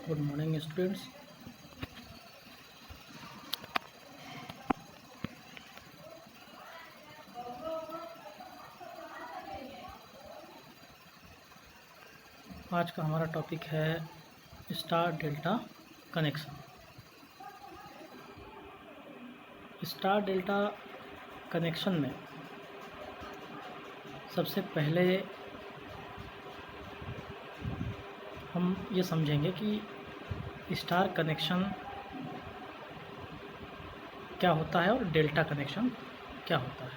Good morning students. आज का हमारा टॉपिक है star delta connection. Star delta connection में सबसे पहले हम ये समझेंगे कि स्टार कनेक्शन क्या होता है और डेल्टा कनेक्शन क्या होता है।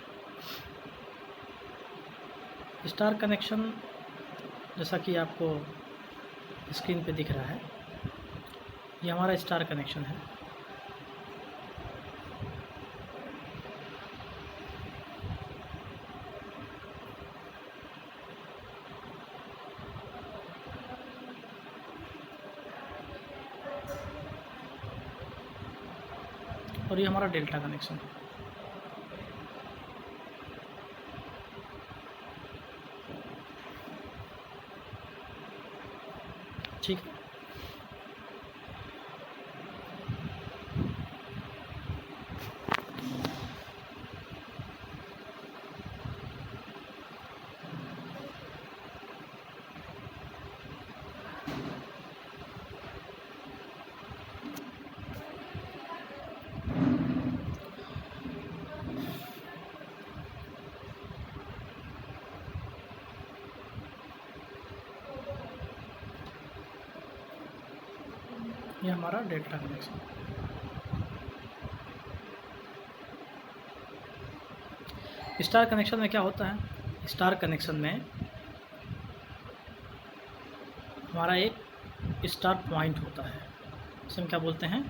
स्टार कनेक्शन जैसा कि आपको स्क्रीन पे दिख रहा है, ये हमारा स्टार कनेक्शन है। और ये हमारा डेल्टा कनेक्शन है। ठीक है। ये हमारा डेल्टा कनेक्शन। स्टार कनेक्शन में क्या होता है? स्टार कनेक्शन में हमारा एक स्टार पॉइंट होता है, इसे हम क्या बोलते हैं?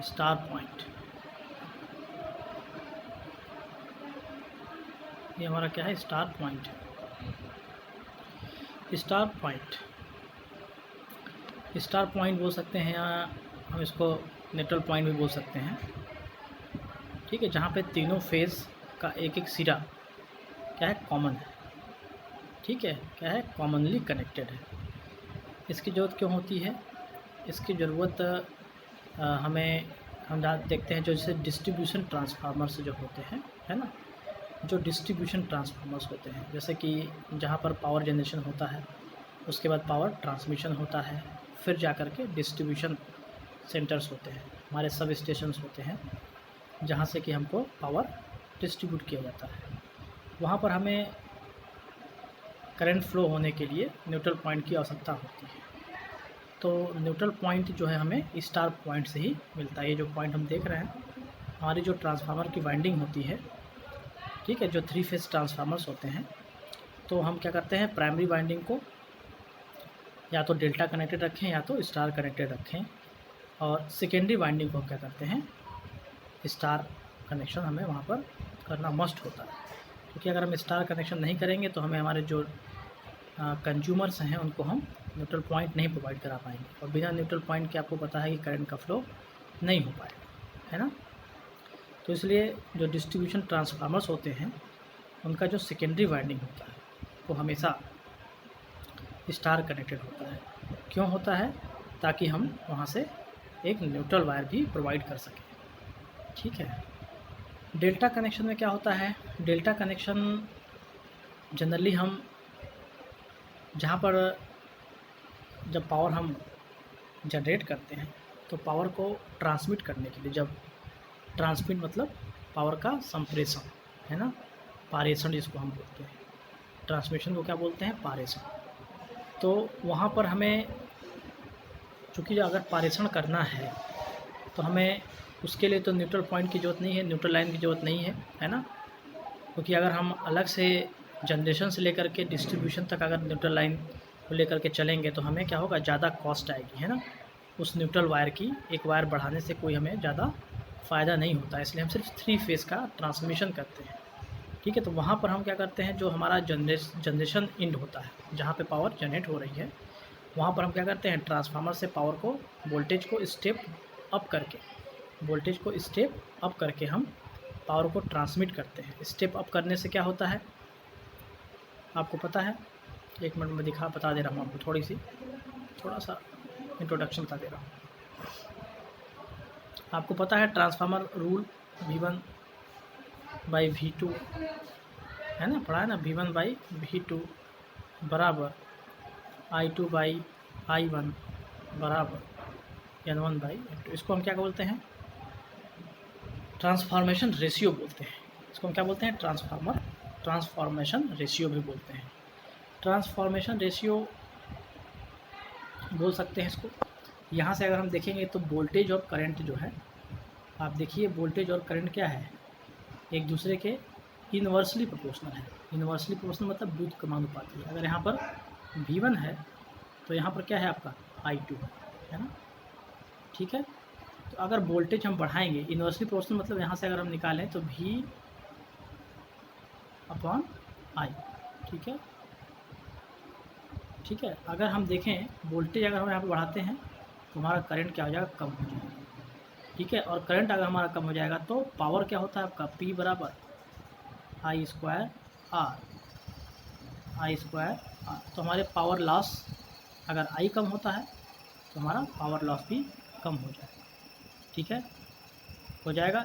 Star point. ये हमारा क्या है? Star point. Star point, star point बोल सकते हैं या हम इसको न्यूट्रल पॉइंट भी बोल सकते हैं। ठीक है, जहाँ पे तीनों फेज़ का एक एक सिरा क्या है? कॉमन है। ठीक है, क्या है? कॉमनली कनेक्टेड है। इसकी ज़रूरत क्यों होती है? इसकी ज़रूरत हम देखते हैं जो जैसे डिस्ट्रीब्यूशन ट्रांसफार्मर्स जो होते हैं, है ना, जो डिस्ट्रीब्यूशन ट्रांसफार्मर्स होते हैं, जैसे कि जहाँ पर पावर जनरेशन होता है, उसके बाद पावर ट्रांसमिशन होता है, फिर जा कर के डिस्ट्रीब्यूशन सेंटर्स होते हैं, हमारे सब स्टेशंस होते हैं, जहाँ से कि हमको पावर डिस्ट्रीब्यूट किया जाता है। वहाँ पर हमें करंट फ्लो होने के लिए न्यूट्रल पॉइंट की आवश्यकता होती है। तो न्यूट्रल पॉइंट जो है हमें स्टार पॉइंट से ही मिलता है। ये जो पॉइंट हम देख रहे हैं, हमारी जो ट्रांसफार्मर की वाइंडिंग होती है, ठीक है, जो 3 फेज़ ट्रांसफार्मर्स होते हैं, तो हम क्या करते हैं? प्राइमरी वाइंडिंग को या तो डेल्टा कनेक्टेड रखें या तो स्टार कनेक्टेड रखें, और सेकेंडरी वाइंडिंग को क्या करते हैं? स्टार कनेक्शन हमें वहाँ पर करना मस्ट होता है। क्योंकि अगर हम स्टार कनेक्शन नहीं करेंगे तो हमें हमारे जो कंज्यूमर्स हैं उनको हम न्यूट्रल पॉइंट नहीं प्रोवाइड करा पाएंगे, और बिना न्यूट्रल पॉइंट के आपको पता है कि करंट का फ्लो नहीं हो पाएगा, है ना। तो इसलिए जो डिस्ट्रीब्यूशन ट्रांसफार्मर्स होते हैं, उनका जो सेकेंडरी वाइंडिंग होता है वो हमेशा स्टार कनेक्टेड होता है। क्यों होता है? ताकि हम वहाँ से एक न्यूट्रल वायर भी प्रोवाइड कर सकें। ठीक है। डेल्टा कनेक्शन में क्या होता है? डेल्टा कनेक्शन जनरली हम जहाँ पर जब पावर हम जनरेट करते हैं तो पावर को ट्रांसमिट करने के लिए, जब ट्रांसमिट मतलब पावर का संप्रेषण, है ना, पारेषण जिसको हम बोलते हैं, ट्रांसमिशन को क्या बोलते हैं? पारेषण। तो वहाँ पर हमें चूँकि अगर पारेषण करना है तो हमें उसके लिए तो न्यूट्रल पॉइंट की ज़रूरत नहीं है, न्यूट्रल लाइन की ज़रूरत नहीं है ना। क्योंकि अगर हम अलग से जनरेशन से लेकर के डिस्ट्रीब्यूशन तक अगर न्यूट्रल लाइन को लेकर के चलेंगे तो हमें क्या होगा? ज़्यादा कॉस्ट आएगी, है ना। उस न्यूट्रल वायर की एक वायर बढ़ाने से कोई हमें ज़्यादा फ़ायदा नहीं होता है, इसलिए हम सिर्फ 3 फेज़ का ट्रांसमिशन करते हैं। ठीक है, तो वहाँ पर हम क्या करते हैं? जो हमारा जनरेशन एंड होता है, जहाँ पे पावर जनरेट हो रही है, वहाँ पर हम क्या करते हैं? ट्रांसफार्मर से पावर को, वोल्टेज को स्टेप अप करके हम पावर को ट्रांसमिट करते हैं। स्टेप अप करने से क्या होता है आपको पता है? 1 मिनट में बता दे रहा हूँ आपको, थोड़ा सा इंट्रोडक्शन बता दे रहा हूँ। आपको पता है ट्रांसफार्मर रूल V1/V2 है ना, पढ़ा है ना, V1/V2 बराबर I2/I1 बराबर N1/N2। इसको हम क्या बोलते हैं, ट्रांसफॉर्मेशन रेशियो बोलते हैं। इसको हम क्या बोलते हैं, ट्रांसफॉर्मेशन रेशियो भी बोलते हैं। ट्रांसफॉर्मेशन रेशियो बोल सकते हैं इसको। यहाँ से अगर हम देखेंगे तो वोल्टेज और करंट जो है, आप देखिए वोल्टेज और करंट क्या है, एक दूसरे के इनवर्सली प्रोपोर्शनल है। इनवर्सली प्रोपोर्शनल मतलब व्युत क्रमानुपाती है। अगर यहाँ पर V1 है तो यहाँ पर क्या है आपका I2 है ना, ठीक है। तो अगर वोल्टेज हम बढ़ाएंगे, इनवर्सली प्रोपोर्शनल मतलब यहाँ से अगर हम निकालें तो V/I, ठीक है, ठीक है। अगर हम देखें वोल्टेज अगर हम यहाँ पर बढ़ाते हैं तो हमारा करंट क्या हो जाएगा, कम हो जाएगा, ठीक है। और करंट अगर हमारा कम हो जाएगा तो पावर क्या होता है आपका, P बराबर I² R। तो हमारे पावर लॉस, अगर I कम होता है तो हमारा पावर लॉस भी कम हो जाएगा, ठीक है, हो जाएगा।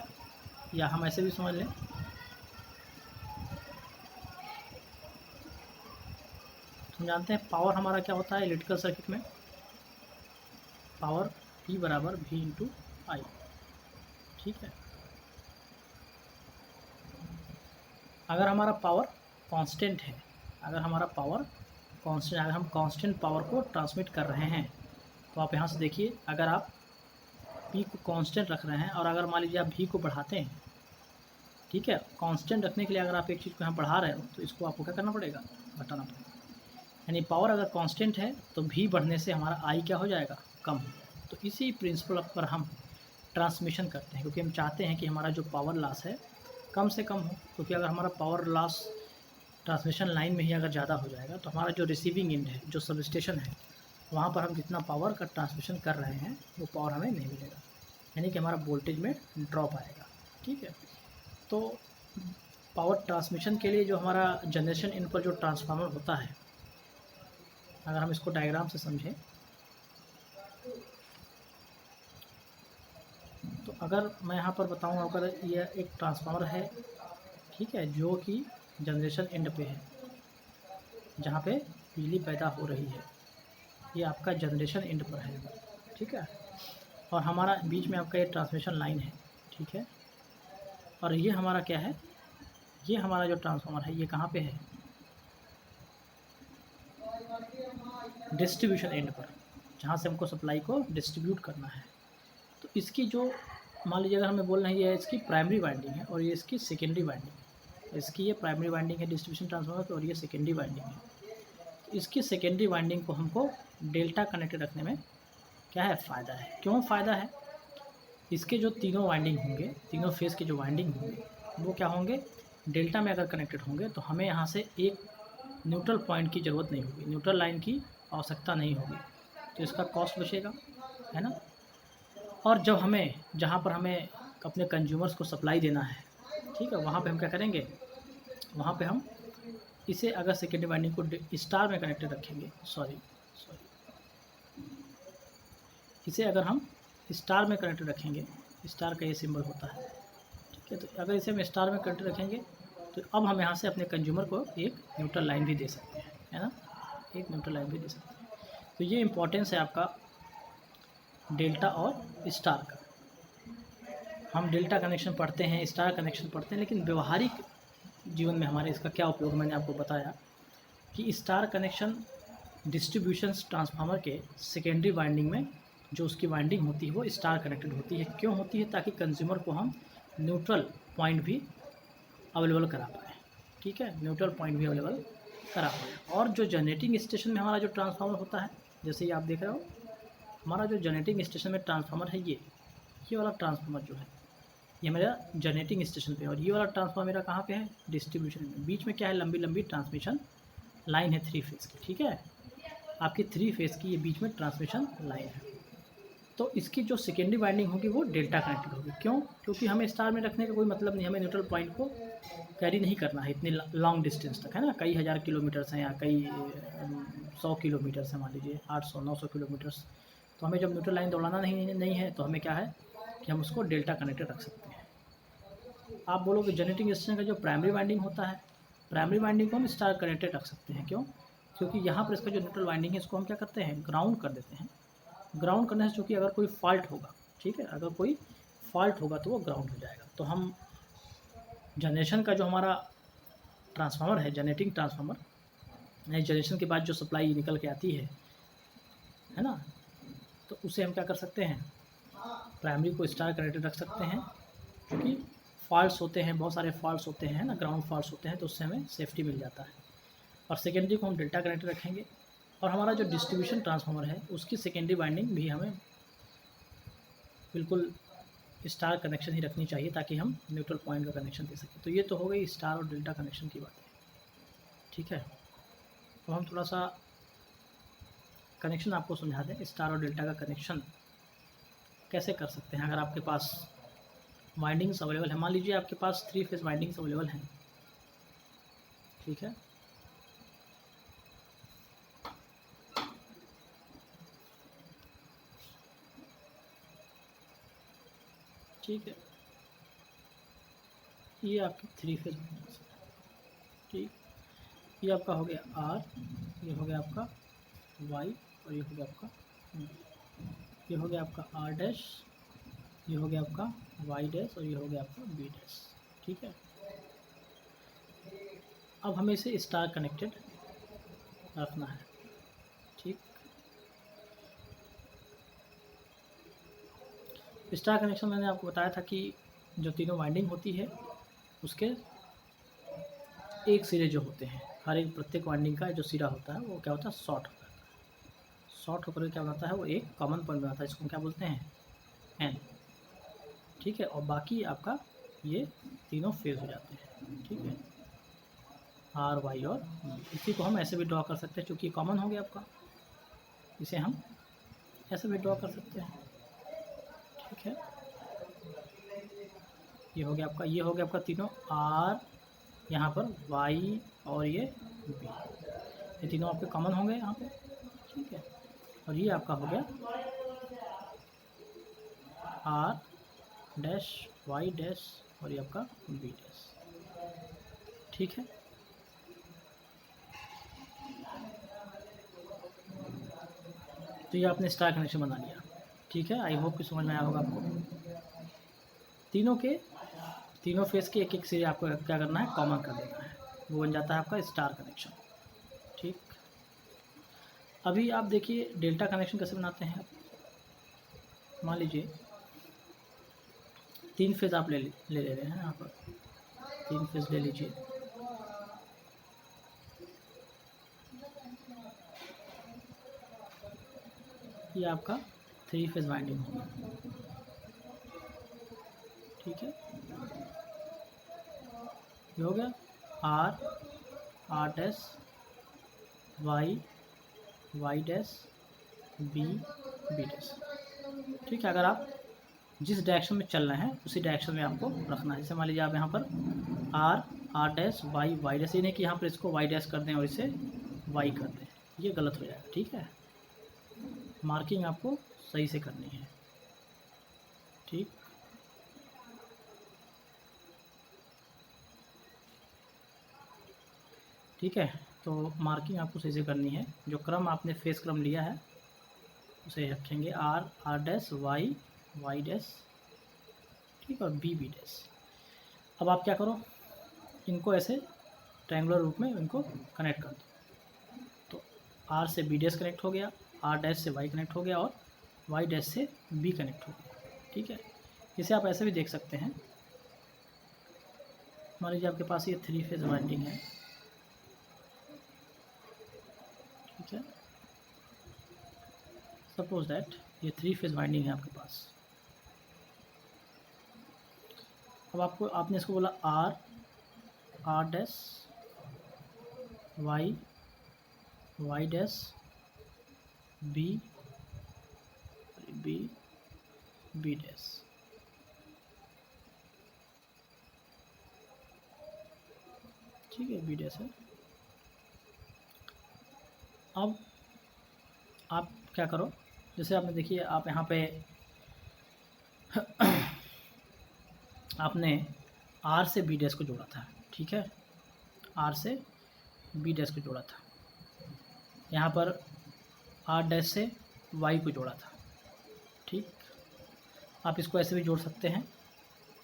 या हम ऐसे भी समझ लें, हम जानते हैं पावर हमारा क्या होता है इलेक्ट्रिकल सर्किट में, पावर P बराबर V/I, ठीक है। अगर हमारा पावर कांस्टेंट है, अगर हमारा पावर कांस्टेंट, अगर हम कांस्टेंट पावर को ट्रांसमिट कर रहे हैं तो आप यहाँ से देखिए, अगर आप P को कांस्टेंट रख रहे हैं और अगर मान लीजिए आप V को बढ़ाते हैं, ठीक है, कांस्टेंट रखने के लिए अगर आप एक चीज़ को यहाँ बढ़ा रहे हो तो इसको आपको क्या करना पड़ेगा, घटाना पड़ेगा। यानी पावर अगर कांस्टेंट है तो V बढ़ने से हमारा I क्या हो जाएगा, कम हो जाएगा। तो इसी प्रिंसिपल पर हम ट्रांसमिशन करते हैं, क्योंकि हम चाहते हैं कि हमारा जो पावर लॉस है कम से कम हो। क्योंकि अगर हमारा पावर लॉस ट्रांसमिशन लाइन में ही अगर ज़्यादा हो जाएगा तो हमारा जो रिसीविंग एंड है, जो सब स्टेशन है, वहाँ पर हम जितना पावर का ट्रांसमिशन कर रहे हैं वो पावर हमें नहीं मिलेगा, यानी कि हमारा वोल्टेज में ड्रॉप आएगा, ठीक है। तो पावर ट्रांसमिशन के लिए जो हमारा जनरेशन इन पर जो ट्रांसफार्मर होता है, अगर हम इसको डायग्राम से समझें तो अगर मैं यहाँ पर बताऊँ, अगर यह एक ट्रांसफार्मर है, ठीक है, जो कि जनरेशन एंड पे है, जहाँ पे बिजली पैदा हो रही है, ये आपका जनरेशन एंड पर है, ठीक है। और हमारा बीच में आपका ये ट्रांसमिशन लाइन है, ठीक है। और ये हमारा क्या है, ये हमारा जो ट्रांसफार्मर है ये कहाँ पे है, डिस्ट्रीब्यूशन एंड पर, जहाँ से हमको सप्लाई को डिस्ट्रीब्यूट करना है। तो इसकी जो मान लीजिए अगर हमें बोलना है, ये इसकी प्राइमरी वाइंडिंग है और ये इसकी सेकेंडरी वाइंडिंग है। इसकी ये प्राइमरी वाइंडिंग है डिस्ट्रीब्यूशन ट्रांसफार्मर की, और ये सेकेंडरी वाइंडिंग है। तो इसकी सेकेंडरी वाइंडिंग को हमको डेल्टा कनेक्टेड रखने में क्या है, फ़ायदा है। क्यों फ़ायदा है, इसके जो तीनों वाइंडिंग होंगे, तीनों फेज़ के जो वाइंडिंग होंगे वो क्या होंगे, डेल्टा में अगर कनेक्टेड होंगे तो हमें यहाँ से एक न्यूट्रल पॉइंट की ज़रूरत नहीं होगी, न्यूट्रल लाइन की आवश्यकता नहीं होगी, तो इसका कॉस्ट बचेगा, है ना। और जब हमें, जहाँ पर हमें अपने कंज्यूमर्स को सप्लाई देना है, ठीक है, वहाँ पे हम क्या करेंगे, वहाँ पे हम इसे अगर सेकेंडरी वाइंडिंग को स्टार में कनेक्टेड रखेंगे, सॉरी इसे अगर हम स्टार में कनेक्टेड रखेंगे, स्टार का ये सिंबल होता है, ठीक है। तो अगर इसे हम स्टार में कनेक्टेड रखेंगे तो अब हम यहाँ से अपने कंज्यूमर को एक न्यूट्रल लाइन भी दे सकते हैं, है ना, एक न्यूट्रल लाइन भी दे सकते हैं। तो ये इम्पोर्टेंस है आपका डेल्टा और स्टार का। हम डेल्टा कनेक्शन पढ़ते हैं, स्टार कनेक्शन पढ़ते हैं, लेकिन व्यवहारिक जीवन में हमारे इसका क्या उपयोग, मैंने आपको बताया कि स्टार कनेक्शन डिस्ट्रीब्यूशन ट्रांसफार्मर के सेकेंडरी वाइंडिंग में जो उसकी वाइंडिंग होती है वो स्टार कनेक्टेड होती है। क्यों होती है, ताकि कंज्यूमर को हम न्यूट्रल पॉइंट भी अवेलेबल करा पाएँ, ठीक है, न्यूट्रल पॉइंट भी अवेलेबल करा पाएँ। और जो जनरेटिंग स्टेशन में हमारा जो ट्रांसफार्मर होता है, जैसे ये आप देख रहे हो, हमारा जो जनरेटिंग स्टेशन में ट्रांसफार्मर है, ये वाला ट्रांसफार्मर जो है ये मेरा जनरेटिंग स्टेशन पे है, और ये वाला ट्रांसफार्मर मेरा कहाँ पे है, डिस्ट्रीब्यूशन में। बीच में क्या है, लंबी लंबी ट्रांसमिशन लाइन है 3 फेज़ की, ठीक है, आपकी 3 फेज़ की ये बीच में ट्रांसमिशन लाइन है। तो इसकी जो सेकेंडरी वाइंडिंग होगी वो डेल्टा कनेक्टेड होगी। क्यों, क्योंकि हमें स्टार में रखने का कोई मतलब नहीं, हमें न्यूट्रल पॉइंट को कैरी नहीं करना है इतनी लॉन्ग डिस्टेंस तक, है ना, कई हज़ार किलोमीटर्स हैं या कई 100 किलोमीटर्स हैं, मान लीजिए 800-900 किलोमीटर्स तो हमें जब न्यूट्रल लाइन दौड़ाना नहीं है तो हमें क्या है कि हम उसको डेल्टा कनेक्टेड रख सकते हैं। आप बोलोगे जनरेटिंग स्टेशन का जो प्राइमरी वाइंडिंग होता है, प्राइमरी वाइंडिंग को हम स्टार कनेक्टेड रख सकते हैं। क्यों? क्योंकि यहाँ पर इसका जो न्यूट्रल वाइंडिंग है इसको हम क्या करते हैं, ग्राउंड कर देते हैं। ग्राउंड करने से चूँकि अगर कोई फॉल्ट होगा, ठीक है, अगर कोई फॉल्ट होगा तो वो ग्राउंड हो जाएगा। तो हम जनरेशन का जो हमारा ट्रांसफार्मर है, जनरेटिंग ट्रांसफार्मर, यानी जनरेशन के बाद जो सप्लाई निकल के आती है ना, तो उसे हम क्या कर सकते हैं, प्राइमरी को स्टार कनेक्टेड रख सकते हैं। क्योंकि फॉल्ट्स होते हैं, बहुत सारे फॉल्ट्स होते हैं ना, ग्राउंड फॉल्ट्स होते हैं, तो उससे हमें सेफ्टी मिल जाता है। और सेकेंडरी को हम डेल्टा कनेक्टेड रखेंगे। और हमारा जो डिस्ट्रीब्यूशन ट्रांसफार्मर है उसकी सेकेंडरी वाइंडिंग भी हमें बिल्कुल स्टार कनेक्शन ही रखनी चाहिए ताकि हम न्यूट्रल पॉइंट का कनेक्शन दे सकें। तो ये तो हो गई स्टार और डेल्टा कनेक्शन की बातें, ठीक है। तो हम थोड़ा सा कनेक्शन आपको समझा दें, स्टार और डेल्टा का कनेक्शन कैसे कर सकते हैं। अगर आपके पास वाइंडिंग्स अवेलेबल है, मान लीजिए आपके पास 3 फेज वाइंडिंग्स अवेलेबल हैं, ठीक है। ठीक है, ये आपकी 3 फेज वाइंडिंग्स है, ठीक। ये आपका हो गया आर, ये हो गया आपका वाई, और ये हो गया आपका बी। ये हो गया आपका आर डैश, ये हो गया आपका वाई डैश, और ये हो गया आपका बी डैश, ठीक है। अब हमें इसे स्टार कनेक्टेड रखना है, ठीक। स्टार कनेक्शन मैंने आपको बताया था कि जो तीनों वाइंडिंग होती है उसके एक सिरे जो होते हैं, हर एक प्रत्येक वाइंडिंग का जो सिरा होता है वो क्या होता है, शॉर्ट होता है। शॉर्ट होकर क्या बनाता है, वो एक कॉमन पॉइंट बनाता है, इसको हम क्या बोलते हैं, एन, ठीक है। और बाकी आपका ये तीनों फेज हो जाते हैं, ठीक है, आर वाई और बी। इसी को हम ऐसे भी ड्रॉ कर सकते हैं, चूँकि कॉमन हो गया आपका, इसे हम ऐसे भी ड्रॉ कर सकते हैं, ठीक है। ये हो गया आपका, ये हो गया आपका तीनों आर, यहाँ पर वाई और ये बी, ये तीनों आपके कॉमन होंगे यहाँ पे, ठीक है। और ये आपका हो गया आर डैश वाई डैश और ये आपका बी डैश, ठीक है। तो ये आपने स्टार कनेक्शन बना लिया, ठीक है। आई होप कि समझ में आया होगा आपको। तीनों फेस के एक एक सिरे आपको क्या करना है, कॉमन कर देना है, वो बन जाता है आपका स्टार कनेक्शन, ठीक। अभी आप देखिए डेल्टा कनेक्शन कैसे बनाते हैं। मान लीजिए 3 फेज आप ले रहे हैं यहाँ पर, 3 फेज ले लीजिए, ये आपका 3 फेज वाइंडिंग होगा, ठीक है। ये हो गया R dash Y Y dash B dash, ठीक है। अगर आप जिस डायरेक्शन में चल रहे हैं उसी डायरेक्शन में आपको रखना है। जैसे मान लीजिए आप यहाँ पर आर डैश वाई डैश, ये नहीं कि यहाँ पर इसको वाई डैश कर दें और इसे वाई कर दें, ये गलत हो जाएगा, ठीक है। मार्किंग आपको सही से करनी है, ठीक। ठीक है, तो मार्किंग आपको सही से करनी है। जो क्रम आपने फेस क्रम लिया है उसे रखेंगे आर डैश वाई डैश, ठीक, और बी डैश। अब आप क्या करो, इनको ऐसे ट्रायंगुलर रूप में इनको कनेक्ट कर दो। तो आर से बी डैश कनेक्ट हो गया, आर डैश से वाई कनेक्ट हो गया और वाई डैश से बी कनेक्ट हो गया, ठीक है। इसे आप ऐसे भी देख सकते हैं। मान लीजिए आपके पास ये 3 फेज वाइंडिंग है, ठीक है। सपोज दैट ये 3 फेज वाइंडिंग है आपके पास। अब आपने इसको बोला R dash Y dash B dash, ठीक है, बी डैश है। अब आप क्या करो, जैसे आपने देखिए, आप यहाँ पे आपने आर से बी डैश को जोड़ा था, ठीक है, आर से बी डैश को जोड़ा था, यहाँ पर आर डैश से वाई को जोड़ा था, ठीक। आप इसको ऐसे भी जोड़ सकते हैं।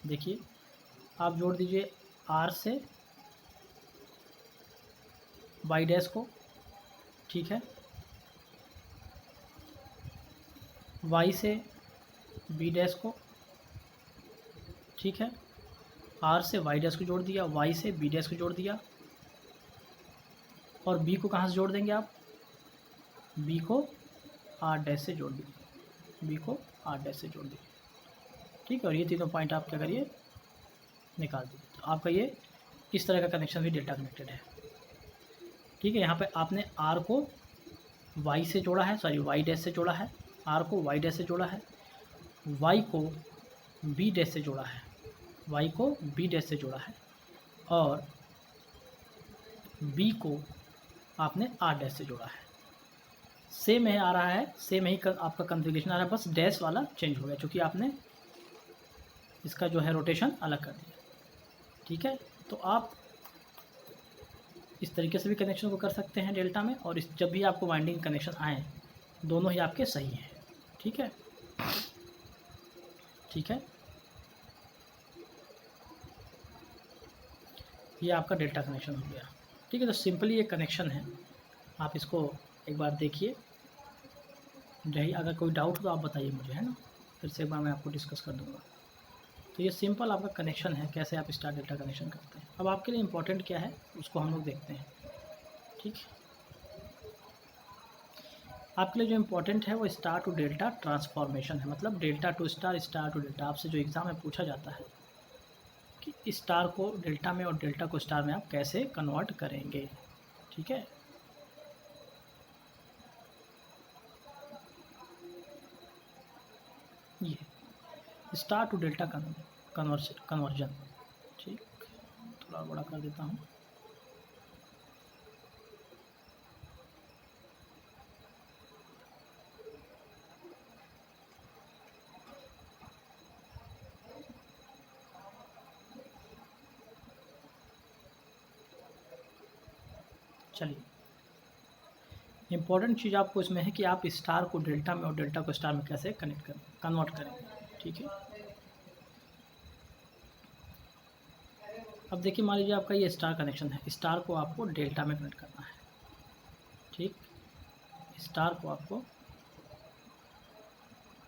देखिए, आप जोड़ दीजिए आर से वाई डैश को, ठीक है, वाई से बी डैश को, ठीक है, आर से वाई डैश को जोड़ दिया, वाई से बी डैश को जोड़ दिया, और बी को कहाँ से जोड़ देंगे आप, बी को आर डैश से जोड़ दीजिए, बी को आर डैश से जोड़ दीजिए, ठीक है। और ये तीनों पॉइंट आप क्या करिए, निकाल दीजिए। तो आपका ये इस तरह का कनेक्शन भी डेल्टा कनेक्टेड है, ठीक है। यहाँ पे आपने आर को वाई से जोड़ा है, सॉरी वाई डैश से जोड़ा है, आर को वाई डैश से जोड़ा है, वाई को बी डैश से जोड़ा है, वाई को बी डैश से जोड़ा है, और बी को आपने आर डैश से जोड़ा है। सेम है आ रहा है, सेम ही आपका कन्फिगरेशन आ रहा है, बस डैश वाला चेंज हो गया क्योंकि आपने इसका जो है रोटेशन अलग कर दिया, ठीक है। तो आप इस तरीके से भी कनेक्शन को कर सकते हैं डेल्टा में, और इस जब भी आपको वाइंडिंग कनेक्शन आए दोनों ही आपके सही हैं, ठीक है, ठीक है। ये आपका डेल्टा कनेक्शन हो गया, ठीक है। तो सिंपली ये कनेक्शन है, आप इसको एक बार देखिए, यही अगर कोई डाउट हो तो आप बताइए मुझे, है ना, फिर से एक बार मैं आपको डिस्कस कर दूँगा। तो ये सिंपल आपका कनेक्शन है, कैसे आप स्टार डेल्टा कनेक्शन करते हैं। अब आपके लिए इम्पोर्टेंट क्या है उसको हम लोग देखते हैं, ठीक। आपके लिए जो इम्पोर्टेंट है वो स्टार टू डेल्टा ट्रांसफॉर्मेशन है, मतलब delta to star, star to delta. आपसे जो एग्ज़ाम में पूछा जाता है कि स्टार को डेल्टा में और डेल्टा को स्टार में आप कैसे कन्वर्ट करेंगे, ठीक है। ये स्टार टू डेल्टा कन्वर्जन, ठीक। थोड़ा बड़ा कर देता हूँ। चलिए, इम्पोर्टेंट चीज़ आपको इसमें है कि आप स्टार को डेल्टा में और डेल्टा को स्टार में कैसे कन्वर्ट करेंगे, ठीक है। अब देखिए, मान लीजिए आपका ये स्टार कनेक्शन है, स्टार को आपको डेल्टा में कनेक्ट करना है, ठीक। स्टार को आपको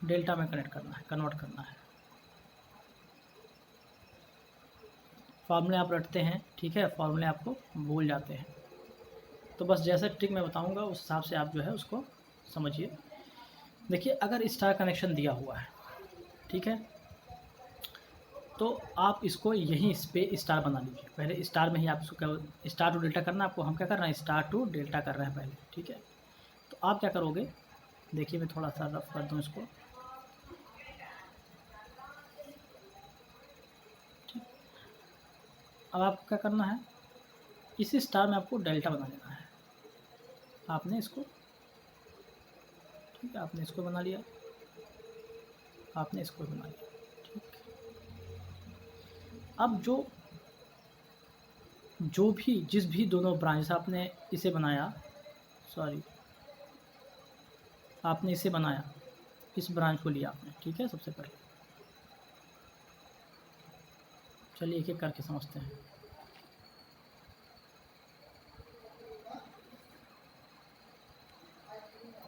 डेल्टा में कनेक्ट करना है, कन्वर्ट करना है। फॉर्मूले आप रटते हैं, ठीक है, फॉर्मूले आपको भूल जाते हैं, तो बस जैसा ट्रिक मैं बताऊंगा उस हिसाब से आप जो है उसको समझिए। देखिए, अगर स्टार कनेक्शन दिया हुआ है, ठीक है, तो आप इसको यहीं इस पे स्टार बना लीजिए। पहले स्टार में ही आप इसको क्या स्टार टू डेल्टा करना है आपको, हम क्या कर रहे हैं स्टार टू डेल्टा कर रहे हैं पहले, ठीक है। तो आप क्या करोगे, देखिए मैं थोड़ा सा रफ कर दूँ इसको, ठीक। अब आपको क्या करना है, इसी स्टार में आपको डेल्टा बना लेना है। आपने इसको, ठीक है, आपने इसको बना लिया, आपने इसको बना लिया, ठीक। अब जो भी जिस भी दोनों ब्रांच आपने इसे बनाया, सॉरी, आपने इसे बनाया, इस ब्रांच को लिया आपने, ठीक है। सबसे पहले चलिए एक एक करके समझते हैं।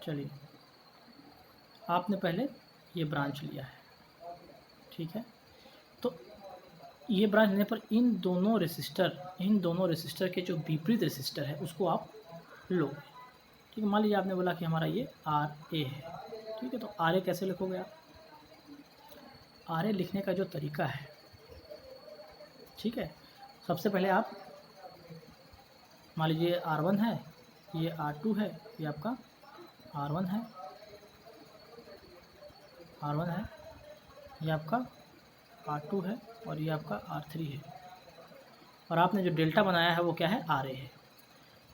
चलिए, आपने पहले ये ब्रांच लिया है, ठीक है। तो ये ब्रांच लेने पर इन दोनों रेसिस्टर के जो विपरीत रेसिस्टर है उसको आप लो, ठीक है। मान लीजिए आपने बोला कि हमारा ये आर ए है, ठीक है। तो आर ए कैसे लिखोगे आप, आर ए लिखने का जो तरीका है, ठीक है, सबसे पहले आप मान लीजिए R1 है, ये R2 है, ये आपका R1 है, R1 है, ये आपका R2 है, और ये आपका R3 है, और आपने जो डेल्टा बनाया है वो क्या है, RA है।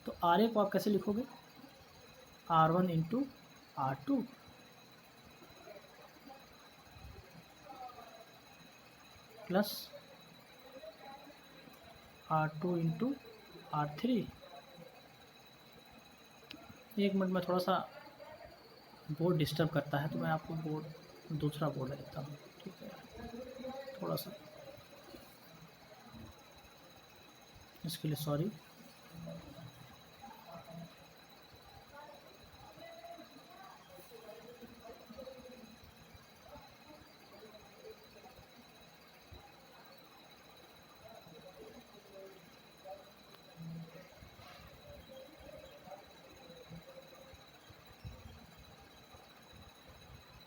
तो RA को आप कैसे लिखोगे, R1 into R2 plus R2 into R3। एक मिनट में थोड़ा सा बोर्ड डिस्टर्ब करता है, तो मैं आपको बोर्ड दूसरा बोर्ड देता हूँ, ठीक है। थोड़ा सा इसके लिए सॉरी।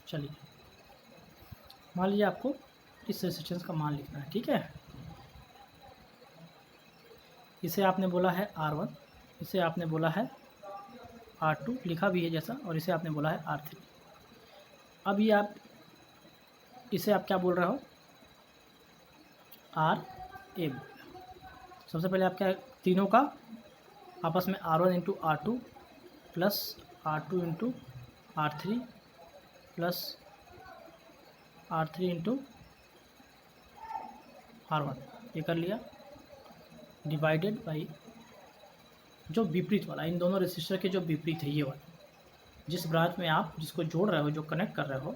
चलिए, मान लीजिए आपको इस रेजिस्टेंस का मान लिखना है, ठीक है। इसे आपने बोला है R1, इसे आपने बोला है R2, लिखा भी है जैसा, और इसे आपने बोला है R3। अब ये आप इसे आप क्या बोल रहे हो, RA। सबसे पहले आप क्या, तीनों का आपस में R1 into R2 plus R2 into R3 plus R3 into R1, ये कर लिया, डिवाइडेड बाई जो विपरीत वाला, इन दोनों रेसिस्टर के जो विपरीत है ये वाला, जिस ब्रांच में आप जिसको जोड़ रहे हो, जो कनेक्ट कर रहे हो,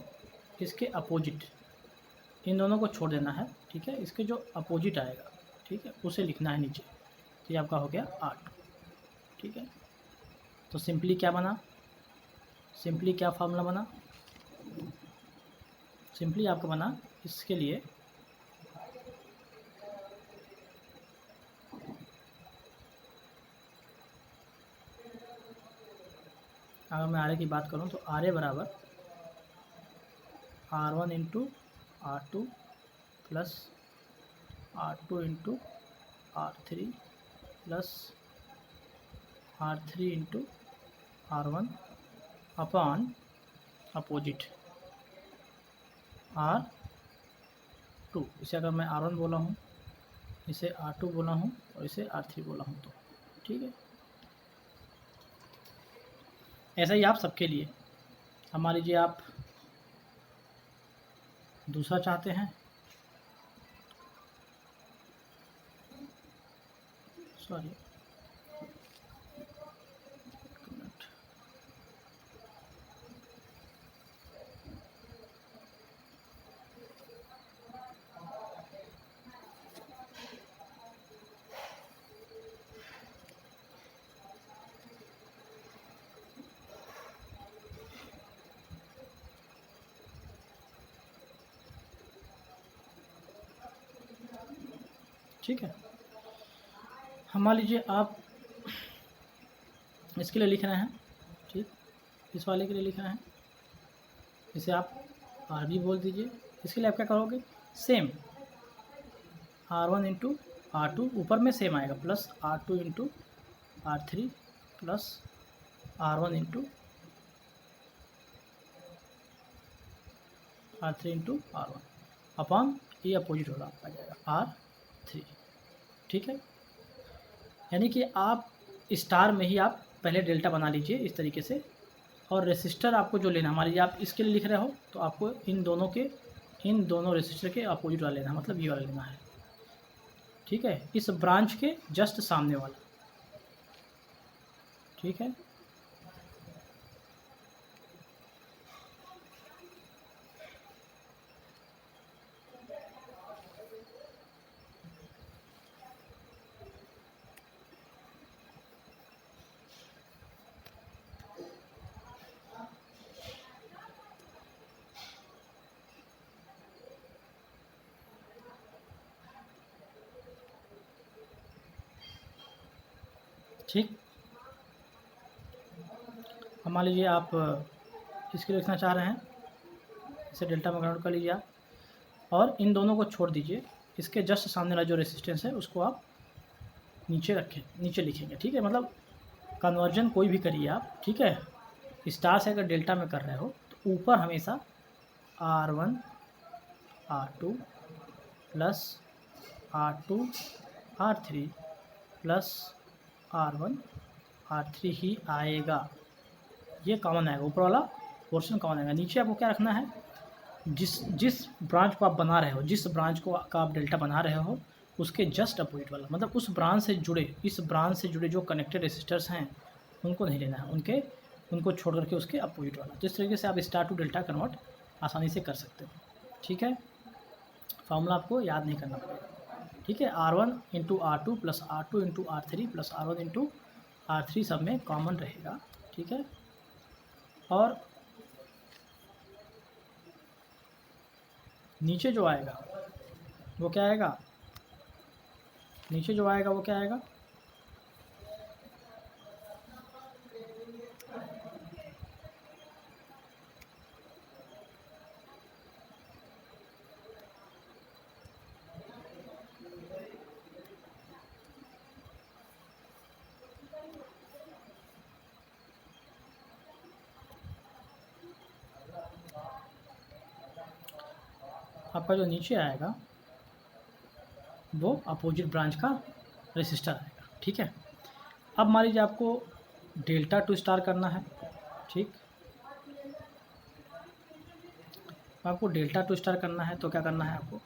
इसके अपोजिट, इन दोनों को छोड़ देना है, ठीक है। इसके जो अपोजिट आएगा, ठीक है, उसे लिखना है नीचे। तो ये आपका हो गया R2, ठीक है। तो सिंपली क्या बना, सिंपली क्या फार्मूला बना, सिंपली आपका बना इसके लिए अगर मैं आर ए की बात करूं तो आर ए बराबर R1 into R2 plus R2 into R3 plus R3 into R1 upon opposite R2। इसे अगर मैं R1 बोला हूँ, इसे R2 बोला हूँ और इसे R3 बोला हूँ, तो ठीक है। ऐसा ही आप सबके लिए, अब मान लीजिए आप दूसरा चाहते हैं, सॉरी ठीक है। हम मान लीजिए आप इसके लिए लिख रहे हैं, ठीक, इस वाले के लिए लिख रहे हैं, इसे आप आर भी बोल दीजिए। इसके लिए आप क्या करोगे, सेम R1 इंटू R2 ऊपर में सेम आएगा, plus R2 into R3 plus R1 into R3 into R1 upon ये अपोजिट होगा, आ जाएगा R3, ठीक है। यानी कि आप स्टार में ही आप पहले डेल्टा बना लीजिए इस तरीके से, और रेसिस्टर आपको जो लेना, मान लीजिए आप इसके लिए लिख रहे हो तो आपको इन दोनों रेसिस्टर के अपोजिट वाला लेना है, मतलब ये वाला लेना है, ठीक है, इस ब्रांच के जस्ट सामने वाला, ठीक है। ठीक, अब मान लीजिए आप इसके लिए लिखना चाह रहे हैं, इसे डेल्टा में कन्वर्ट कर लीजिए आप, और इन दोनों को छोड़ दीजिए, इसके जस्ट सामने वाला जो रेसिस्टेंस है उसको आप नीचे रखें, नीचे लिखेंगे, ठीक है। मतलब कन्वर्जन कोई भी करिए आप, ठीक है, स्टार से अगर डेल्टा में कर रहे हो तो ऊपर हमेशा R1 R2 plus R2 R3 plus R1 R3 ही आएगा, ये कॉमन आएगा, ऊपर वाला पोर्शन कॉमन आएगा। नीचे आपको क्या रखना है, जिस जिस ब्रांच को आप बना रहे हो, जिस ब्रांच को का आप डेल्टा बना रहे हो, उसके जस्ट अपोजिट वाला, मतलब उस ब्रांच से जुड़े, इस ब्रांच से जुड़े जो कनेक्टेड रेसिस्टर्स हैं उनको नहीं लेना है, उनको छोड़ करके उसके अपोजिट वाला। जिस तरीके से आप स्टार टू डेल्टा कन्वर्ट आसानी से कर सकते हो। ठीक है, फार्मूला आपको याद नहीं करना पड़ेगा। ठीक है, R1 into R2 plus R2 into R3 plus R1 into R3 सब में कॉमन रहेगा। ठीक है, और नीचे जो आएगा वो क्या आएगा, नीचे जो आएगा वो क्या आएगा, आपका जो नीचे आएगा वो अपोजिट ब्रांच का रेसिस्टर आएगा। ठीक है, अब मान लीजिए आपको डेल्टा टू स्टार करना है। ठीक, आपको डेल्टा टू स्टार करना है तो क्या करना है आपको,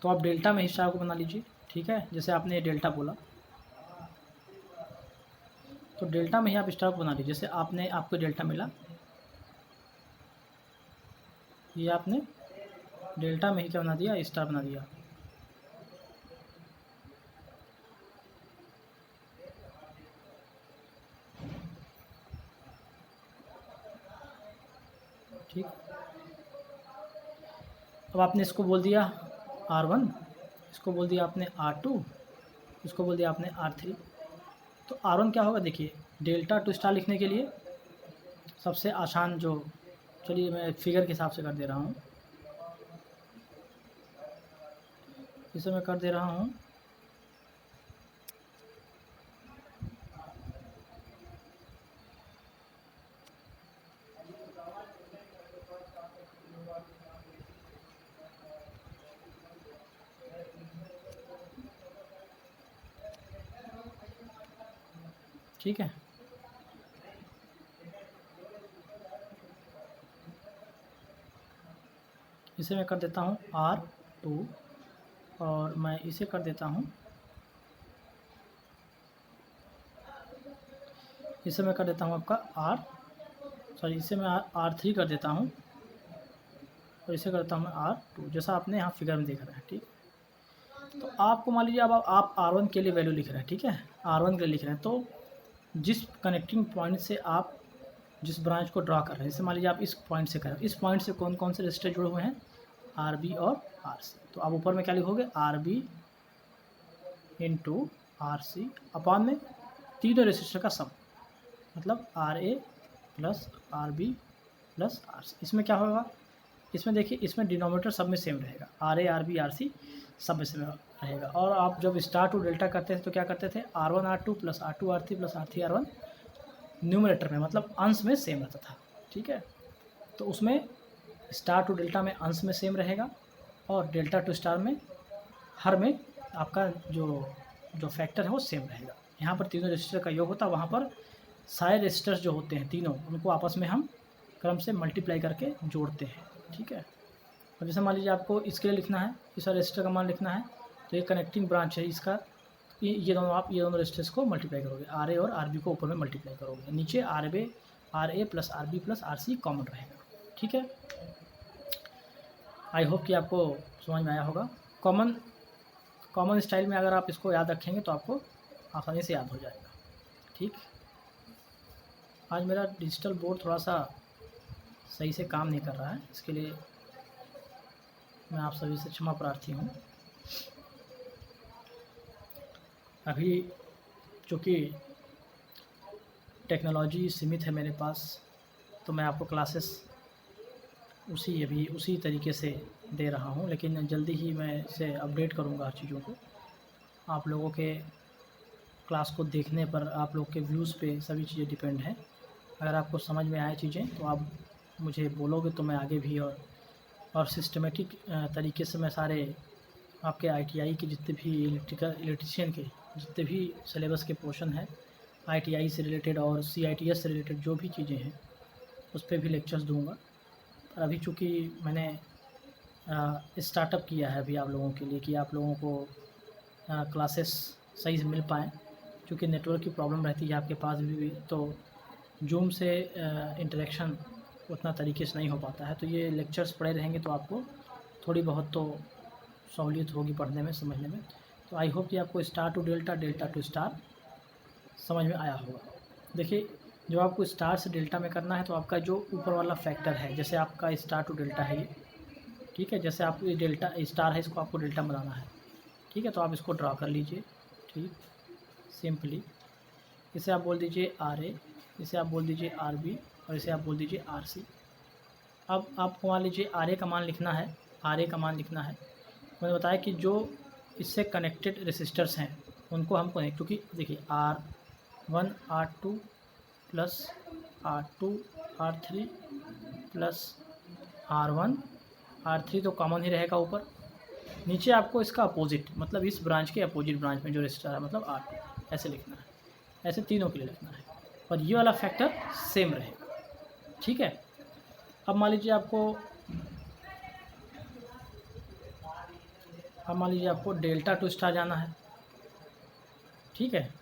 तो आप डेल्टा में ही स्टार को बना लीजिए। ठीक है, जैसे आपने ये डेल्टा बोला तो डेल्टा में ही आप स्टार को बना लीजिए। जैसे आपको डेल्टा मिला, ये आपने डेल्टा में ही क्या बना दिया, स्टार बना दिया। ठीक, अब आपने इसको बोल दिया R1, इसको बोल दिया आपने R2, इसको बोल दिया आपने R3। तो R1 क्या होगा, देखिए डेल्टा टू स्टार लिखने के लिए सबसे आसान जो, चलिए मैं फिगर के हिसाब से कर दे रहा हूँ, इसे मैं कर दे रहा हूँ ठीक है, इसे मैं कर देता हूँ R2 और मैं इसे कर देता हूँ, इसे मैं कर देता हूँ आपका इसे मैं R3 कर देता हूँ और इसे करता हूँ मैं R2, जैसा आपने यहाँ फिगर में देख रहे हैं। ठीक, तो आपको मान लीजिए अब आप R1 के लिए वैल्यू लिख रहे हैं। ठीक है, R1 के लिए लिख रहे हैं, तो जिस कनेक्टिंग पॉइंट से आप जिस ब्रांच को ड्रा कर रहे हैं, जैसे मान लीजिए आप इस पॉइंट से कर रहे हैं, इस पॉइंट से कौन कौन से रजिस्टर जुड़े हुए हैं, RB और RC। तो आप ऊपर में क्या लिखोगे, RB इंटू RC अपॉन में तीनों रजिस्टर का सम, मतलब RA plus RB plus RC। इसमें क्या होगा, इसमें देखिए इसमें डिनोमिनेटर सब में सेम रहेगा, RA RB RC सब में सेम रहेगा। और आप जब स्टार टू डेल्टा करते थे तो क्या करते थे, R1 R2 plus R2 R3 plus R3 R1 numerator में, मतलब अंश में सेम रहता था। ठीक है, तो उसमें स्टार टू डेल्टा में अंश में सेम रहेगा और डेल्टा टू स्टार में हर में आपका जो फैक्टर है वो सेम रहेगा। यहाँ पर तीनों रजिस्टर का योग होता है, वहाँ पर सारे रजिस्टर्स जो होते हैं तीनों, उनको आपस में हम क्रम से मल्टीप्लाई करके जोड़ते हैं। ठीक है, अब जैसे मान लीजिए आपको इसके लिए लिखना है, इस रजिस्टर का मान लिखना है, तो ये कनेक्टिंग ब्रांच है इसका, ये दोनों रजिस्टर्स को मल्टीप्लाई करोगे, RA और RB को ऊपर में मल्टीप्लाई करोगे, नीचे RA plus RB plus RC common रहेगा। ठीक है, आई होप कि आपको समझ में आया होगा। कॉमन स्टाइल में अगर आप इसको याद रखेंगे तो आपको आसानी से याद हो जाएगा। ठीक, आज मेरा डिजिटल बोर्ड थोड़ा सा सही से काम नहीं कर रहा है, इसके लिए मैं आप सभी से क्षमा प्रार्थी हूँ। अभी चूँकि टेक्नोलॉजी सीमित है मेरे पास, तो मैं आपको क्लासेस उसी तरीके से दे रहा हूँ, लेकिन जल्दी ही मैं इसे अपडेट करूँगा हर चीज़ों को। आप लोगों के क्लास को देखने पर, आप लोग के व्यूज़ पे सभी चीज़ें डिपेंड हैं। अगर आपको समझ में आए चीज़ें तो आप मुझे बोलोगे तो मैं आगे भी और सिस्टमेटिक तरीके से मैं सारे आपके ITI के जितने भी इलेक्ट्रीशियन के जितने भी सिलेबस के पोर्शन हैं, ITI से रिलेटेड और CITS से रिलेटेड जो भी चीज़ें हैं उस पर भी लेक्चर्स दूंगा। पर अभी चूँकि मैंने स्टार्टअप किया है अभी आप लोगों के लिए कि आप लोगों को क्लासेस सही से मिल पाएँ, क्योंकि नेटवर्क की प्रॉब्लम रहती है आपके पास भी तो जूम से इंटरेक्शन उतना तरीके से नहीं हो पाता है। तो ये लेक्चर्स पड़े रहेंगे तो आपको थोड़ी बहुत तो सहूलियत होगी पढ़ने में, समझने में। तो आई होप कि आपको star to delta, delta to star समझ में आया होगा। देखिए, जो आपको स्टार से डेल्टा में करना है तो आपका जो ऊपर वाला फैक्टर है, जैसे आपका स्टार टू डेल्टा है ये, ठीक है, जैसे आप ये डेल्टा स्टार है इसको आपको डेल्टा बनाना है, ठीक है, तो आप इसको ड्रा कर लीजिए। ठीक, सिंपली इसे आप बोल दीजिए आर ए, इसे आप बोल दीजिए आर बी और इसे आप बोल दीजिए आर सी। अब आपको मान लीजिए आर ए का मान लिखना है, आर ए का मान लिखना है। मैंने बताया कि जो इससे कनेक्टेड रेसिस्टर्स हैं उनको हम कनेक्ट, क्योंकि देखिए R one R two plus R two R three plus R one R three तो कॉमन ही रहेगा ऊपर। नीचे आपको इसका अपोजिट, मतलब इस ब्रांच के अपोजिट ब्रांच में जो रेसिस्टर है, मतलब आर टू, ऐसे लिखना है, ऐसे तीनों के लिए लिखना है और ये वाला फैक्टर सेम रहेगा। ठीक है, अब मान लीजिए आपको डेल्टा टू स्टार जाना है। ठीक है,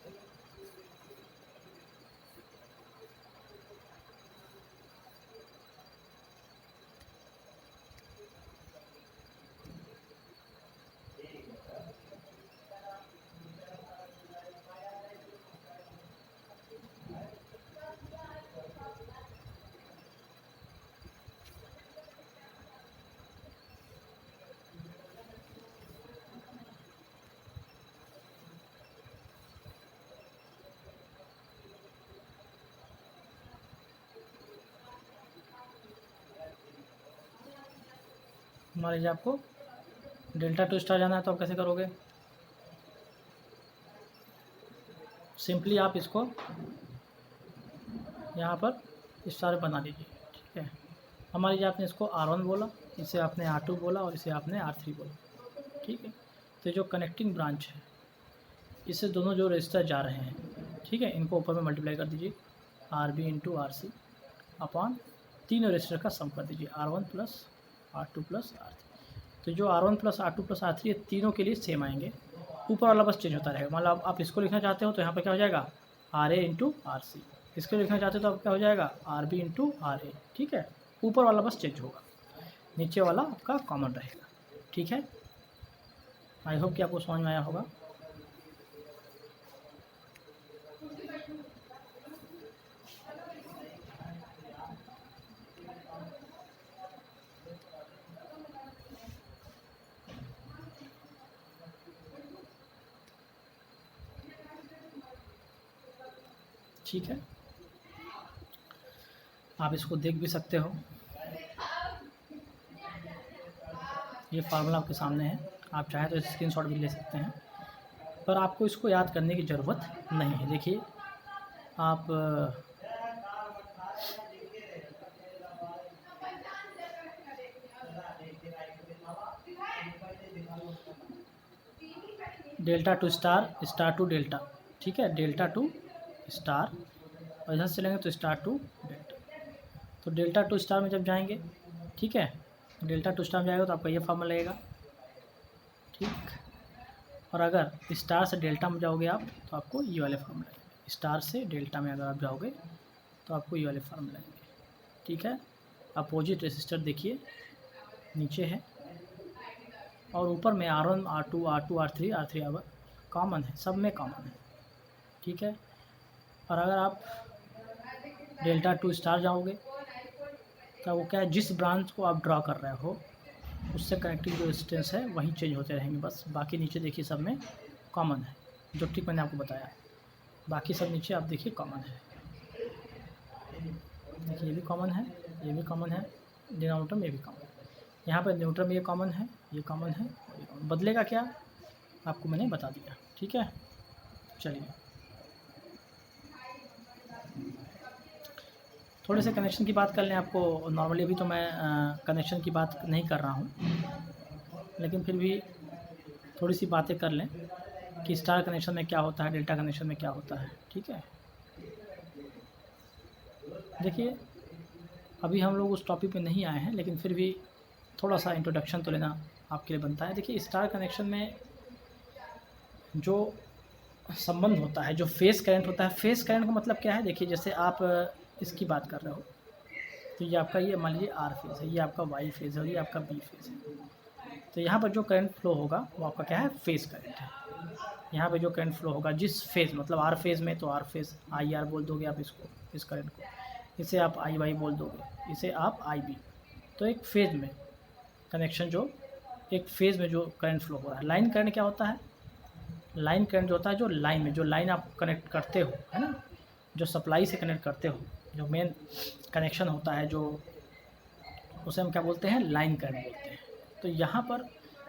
मान लीजिए आपको डेल्टा टू स्टार जाना है तो आप कैसे करोगे? सिंपली आप इसको यहाँ पर स्टार बना लीजिए। ठीक है, अब मान लीजिए आपने इसको R1 बोला, इसे आपने R2 बोला और इसे आपने R3 बोला। ठीक है, तो जो कनेक्टिंग ब्रांच है इससे दोनों जो रजिस्टर जा रहे हैं, ठीक है, इनको ऊपर में मल्टीप्लाई कर दीजिए, R B into R C upon तीनों रजिस्टर का सम कर दीजिए, R1 plus R2 plus R3। तो जो R1 plus R2 plus R3 है तीनों के लिए सेम आएंगे, ऊपर वाला बस चेंज होता रहेगा। मतलब आप इसको लिखना चाहते हो तो यहाँ पर क्या हो जाएगा, R A into R C. इसको लिखना चाहते हो तो अब क्या हो जाएगा, R B into R A. ठीक है, ऊपर वाला बस चेंज होगा, नीचे वाला आपका कॉमन रहेगा। ठीक है, आई होप कि आपको समझ में आया होगा। ठीक है, आप इसको देख भी सकते हो, ये फार्मूला आपके सामने है, आप चाहें तो स्क्रीनशॉट भी ले सकते हैं, पर आपको इसको याद करने की ज़रूरत नहीं है। देखिए, आप delta to star, star to delta, ठीक है, डेल्टा टू स्टार और इधर से लेंगे तो स्टार टू डेल्टा। तो डेल्टा टू स्टार में जब जाएंगे, ठीक है, डेल्टा टू स्टार में जाएगा तो आपका ये फार्मूला लगेगा। ठीक, और अगर स्टार से डेल्टा में जाओगे आप तो आपको ये वाले फार्मूला लगेंगे। स्टार से डेल्टा में अगर आप जाओगे तो आपको ये वाले फार्मूला लगेंगे। ठीक है, अपोजिट रेसिस्टर देखिए नीचे है और ऊपर में R1 R2 R2 R3 R3 R1 common है, सब में कॉमन है। ठीक है, और अगर आप डेल्टा टू स्टार जाओगे तो वो क्या है, जिस ब्रांच को आप ड्रा कर रहे हो उससे कनेक्टिंग जो रेजिस्टेंस है वहीं चेंज होते रहेंगे बस। बाकी नीचे देखिए सब में कॉमन है, जो ठीक मैंने आपको बताया, बाकी सब नीचे आप देखिए कॉमन है। देखिए ये भी कॉमन है, ये भी कॉमन है, डिनोमिनेटर में भी कॉमन है, यहाँ पर न्यूट्रल में ये कॉमन है, ये कॉमन है, बदलेगा क्या आपको मैंने बता दिया। ठीक है, चलिए थोड़े से कनेक्शन की बात कर लें। आपको नॉर्मली अभी तो मैं कनेक्शन की बात नहीं कर रहा हूँ, लेकिन फिर भी थोड़ी सी बातें कर लें कि स्टार कनेक्शन में क्या होता है, डेल्टा कनेक्शन में क्या होता है। ठीक है, देखिए अभी हम लोग उस टॉपिक पे नहीं आए हैं, लेकिन फिर भी थोड़ा सा इंट्रोडक्शन तो लेना आपके लिए बनता है। देखिए स्टार कनेक्शन में जो संबंध होता है, जो फेज़ करंट होता है, फेज़ करंट का मतलब क्या है? देखिए जैसे आप इसकी बात कर रहे हो, तो ये आपका ये मान लीजिए आर फेज़ है, ये आपका वाई फेज़ है और ये आपका बी फेज़ है। तो यहाँ पर जो करंट फ्लो होगा वो आपका क्या है? फेज़ करंट है। यहाँ पे जो करंट फ्लो होगा जिस फेज़ मतलब आर फेज़ में, तो आर फेज़ आई आर बोल दोगे आप इसको, इस करंट को, इसे आप आई वाई बोल दोगे, इसे आप आई बी। तो एक फेज़ में कनेक्शन, जो एक फेज़ में जो करंट फ्लो हो रहा है। लाइन करंट क्या होता है? लाइन करंट जो होता है, जो लाइन में, जो लाइन आप कनेक्ट करते हो, है ना, जो सप्लाई से कनेक्ट करते हो, जो मेन कनेक्शन होता है, जो उसे हम क्या बोलते हैं? लाइन करंट बोलते हैं। तो यहाँ पर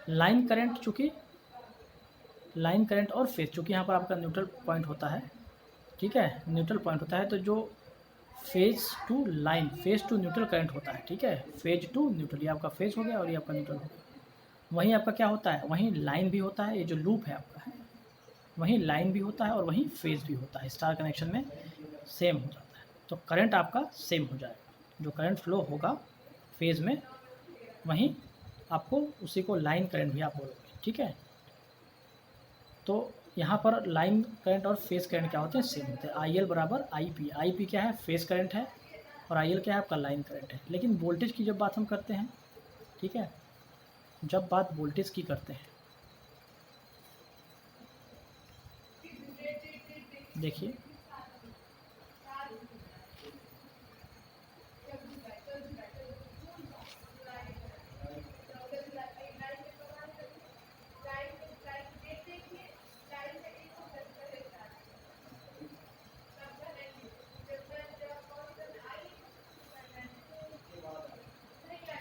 लाइन करंट, चूँकि लाइन करंट और फेज़, चूँकि यहाँ पर आपका न्यूट्रल पॉइंट होता है, ठीक है, न्यूट्रल पॉइंट होता है, तो जो phase two line, phase two neutral current होता है, ठीक है, फेज़ टू न्यूट्रल, ये आपका फेज़ हो गया और ये आपका न्यूट्रल हो गया। वहीं आपका क्या होता है? वहीं लाइन भी होता है, ये जो लूप है आपका है, वहीं लाइन भी होता है और वहीं फेज़ भी होता है। स्टार कनेक्शन में सेम हो जाता है, तो करंट आपका सेम हो जाएगा। जो करंट फ्लो होगा फेज़ में, वहीं आपको उसी को लाइन करंट भी आप बोलोगे, ठीक है। तो यहाँ पर लाइन करंट और फेज़ करंट क्या होते हैं? सेम होते हैं। आई एल बराबर आई पी। आई पी क्या है? फेज़ करंट है, और आई एल क्या है? आपका लाइन करंट है। लेकिन वोल्टेज की जब बात हम करते हैं, ठीक है, जब बात वोल्टेज की करते हैं, देखिए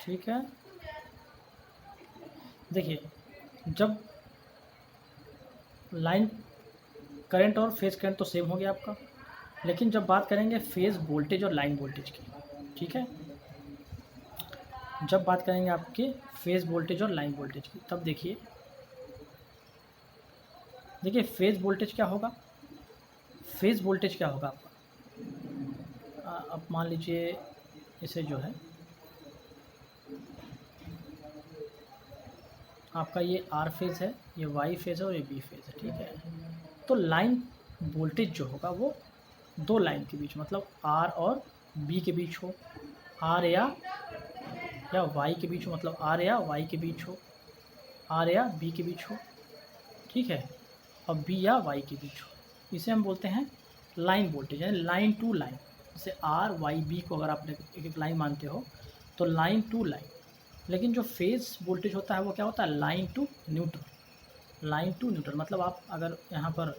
ठीक है, देखिए जब लाइन करंट और फेज़ करंट तो सेम हो गया आपका, लेकिन जब बात करेंगे फेज़ वोल्टेज और लाइन वोल्टेज की, ठीक है, जब बात करेंगे आपके फेज़ वोल्टेज और लाइन वोल्टेज की, तब देखिए देखिए फेज़ वोल्टेज क्या होगा? फेज़ वोल्टेज क्या होगा आपका? अब मान लीजिए इसे जो है आपका ये आर फेज़ है, ये वाई फेज़ है और ये बी फेज़ है, ठीक है। तो लाइन वोल्टेज जो होगा वो दो लाइन के बीच, मतलब आर और बी के बीच हो, आर या वाई के बीच हो, मतलब आर या वाई के बीच हो, आर या बी के बीच हो, ठीक है, और बी या वाई के बीच हो। इसे हम बोलते हैं लाइन वोल्टेज, यानी लाइन टू लाइन। जैसे आर वाई बी को अगर आप एक एक लाइन मानते हो, तो लाइन टू लाइन। लेकिन जो फेज़ वोल्टेज होता है वो क्या होता है? Line to neutral. Line to neutral मतलब आप अगर यहाँ पर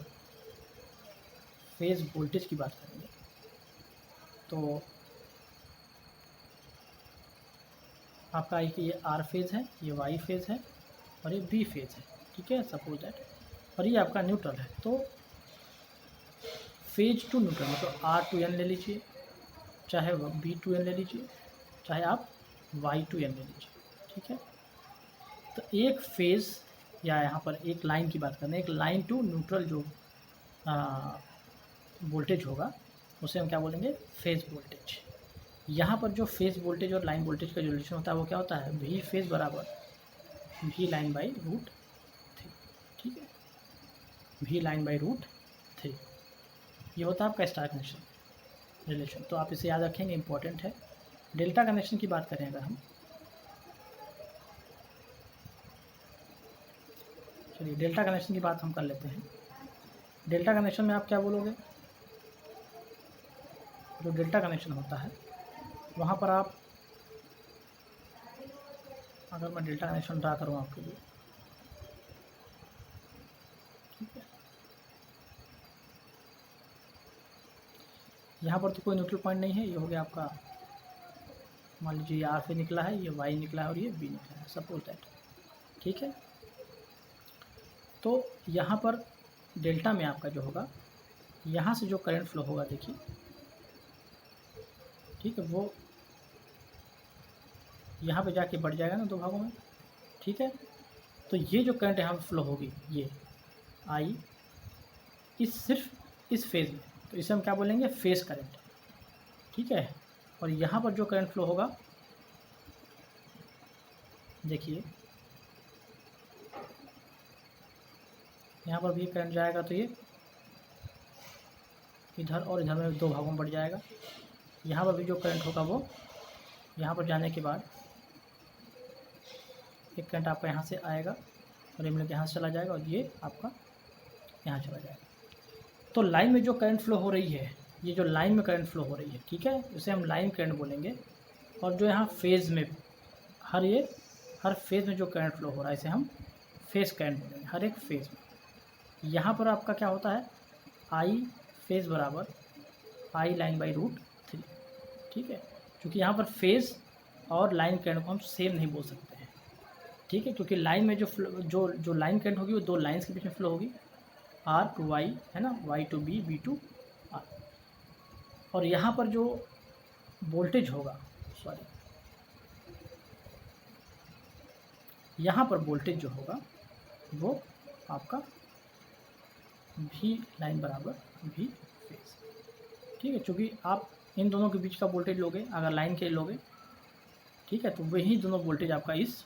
फेज़ वोल्टेज की बात करेंगे, तो आपका एक ये आर फेज़ है, ये वाई फेज़ है और ये बी फेज़ है, ठीक है, सपोज दैट, और ये आपका न्यूट्रल है। तो फेज टू न्यूट्रल मतलब आर टू एन ले लीजिए, चाहे बी टू एन ले लीजिए, चाहे आप वाई टू एन ले लीजिए, ठीक है। तो एक फेज़ या यहाँ पर एक लाइन की बात करते हैं, एक लाइन टू न्यूट्रल जो वोल्टेज होगा उसे हम क्या बोलेंगे? Phase voltage. यहाँ पर जो फेज़ वोल्टेज और लाइन वोल्टेज का जो रिलेशन होता है वो क्या होता है? वी फेज़ बराबर V line by root three, ठीक है, V line by root three. ये होता है आपका स्टार कनेक्शन रिलेशन, तो आप इसे याद रखेंगे, इंपॉर्टेंट है। डेल्टा कनेक्शन की बात करें अगर हम, चलिए डेल्टा कनेक्शन की बात हम कर लेते हैं। डेल्टा कनेक्शन में आप क्या बोलोगे? जो डेल्टा कनेक्शन होता है वहाँ पर आप, अगर मैं डेल्टा कनेक्शन ड्रा करूँ आपके लिए, ठीक है, यहाँ पर तो कोई न्यूट्रल पॉइंट नहीं है, ये हो गया आपका, मान लीजिए ये आर से निकला है, ये वाई निकला है और ये बी निकला है, सपोज दैट, ठीक है। तो यहाँ पर डेल्टा में आपका जो होगा, यहाँ से जो करंट फ्लो होगा देखिए, ठीक है, वो यहाँ पे जाके बढ़ जाएगा ना दो भागों में, ठीक है। तो ये जो करंट यहाँ फ्लो होगी, ये आई इस सिर्फ इस फेज़ में, तो इसे हम क्या बोलेंगे? फेज़ करंट, ठीक है। और यहाँ पर जो करंट फ्लो होगा देखिए यहाँ पर भी करंट जाएगा तो ये इधर और इधर में 2 भागों में बढ़ जाएगा। यहाँ पर भी जो करंट होगा वो यहाँ पर जाने के बाद एक करंट आपका यहाँ से आएगा और ये मिलकर यहाँ से चला जाएगा और ये आपका यहाँ चला जाएगा। तो लाइन में जो करंट फ्लो हो रही है, ये जो लाइन में करंट फ्लो हो रही है, ठीक है, इसे हम लाइन करंट बोलेंगे। और जो यहाँ फेज़ में हर फेज़ में जो करंट फ्लो हो रहा है इसे हम फेज़ करंट बोलेंगे, हर एक फेज़ में। यहाँ पर आपका क्या होता है, आई फेज़ बराबर आई लाइन बाई √3, ठीक है। क्योंकि यहाँ पर फेज़ और लाइन करंट को हम सेम नहीं बोल सकते हैं, ठीक है, क्योंकि लाइन में जो लाइन करंट होगी वो 2 लाइन्स के बीच में फ्लो होगी, R to Y है ना, Y to B, B to R। और यहाँ पर जो वोल्टेज होगा, यहाँ पर वोल्टेज जो होगा वो आपका V लाइन बराबर V फेज़, ठीक है। क्योंकि आप इन दोनों के बीच का वोल्टेज लोगे, अगर लाइन के लोगे, ठीक है, तो वही दोनों वोल्टेज आपका इस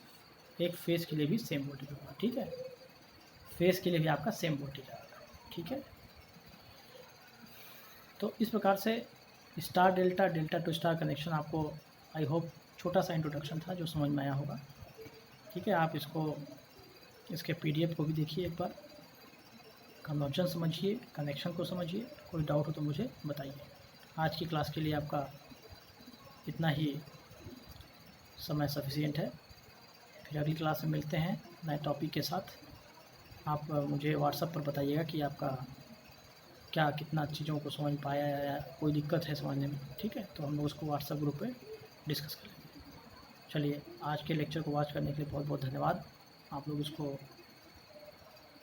एक फेज़ के लिए भी सेम वोल्टेज होगा, ठीक है। फेज़ के लिए भी आपका सेम वोल्टेज आएगा, ठीक है। तो इस प्रकार से star delta, delta to star connection आपको आई होप छोटा सा इंट्रोडक्शन था जो समझ में आया होगा, ठीक है। आप इसके PDF को भी देखिए एक बार, कन्वर्जन समझिए, कनेक्शन को समझिए, कोई डाउट हो तो मुझे बताइए। आज की क्लास के लिए आपका इतना ही समय सफिशिएंट है। फिर अगली क्लास में मिलते हैं नए टॉपिक के साथ। आप मुझे व्हाट्सएप पर बताइएगा कि आपका क्या कितना चीज़ों को समझ पाया या कोई दिक्कत है समझने में, ठीक है, तो हम लोग उसको व्हाट्सएप ग्रुप पे डिस्कस करेंगे। चलिए, आज के लेक्चर को वॉच करने के लिए बहुत बहुत धन्यवाद। आप लोग इसको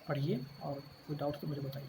पढ़िए और कोई डाउट तो मुझे बताइए।